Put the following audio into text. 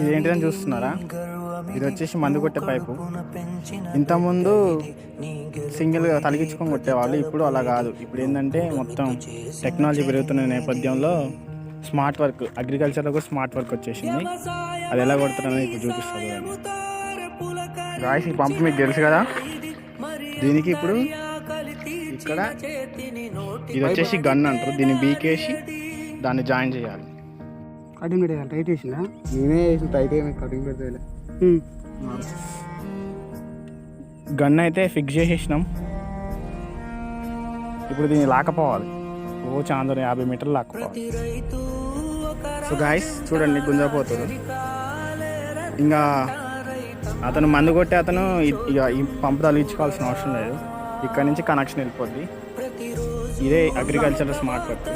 ఇదేంటిదని చూస్తున్నారా? ఇది వచ్చేసి మందు కొట్టే పైపు. ఇంతకుముందు సింగిల్గా తలిగించుకొని కొట్టేవాళ్ళు, ఇప్పుడు అలా కాదు. ఇప్పుడు ఏంటంటే మొత్తం టెక్నాలజీ పెరుగుతున్న నేపథ్యంలో స్మార్ట్ వర్క్, అగ్రికల్చర్లో కూడా స్మార్ట్ వర్క్ వచ్చేసింది. అది ఎలా కొడుతున్నారో ఇప్పుడు చూపిస్తుంది. గాయ్స్, ఈ పంపు మీకు తెలుసు కదా. దీనికి ఇప్పుడు ఇక్కడ ఇది వచ్చేసి గన్ అంటారు. దీన్ని బీకేసి దాన్ని జాయిన్ చేయాలి. కటింగ్ పెట్టాలి. టైట్ వేసిందా? నేనే వేసిన టైట్ కటింగ్ పెడితే గన్ అయితే ఫిక్స్ చేసేసినాం. ఇప్పుడు దీన్ని లాకపోవాలి. చాలా 50 మీటర్లు లాక్కపోవాలి. సో గాయ్స్ చూడండి, గుంజపోతారు. ఇంకా అతను మందు కొట్టే అతను ఇక ఈ పంపు తలిగించుకోవాల్సిన అవసరం లేదు. ఇక్కడ నుంచి కనెక్షన్ వెళ్ళిపోద్ది. ఇదే అగ్రికల్చర్ స్మార్ట్ వర్క్.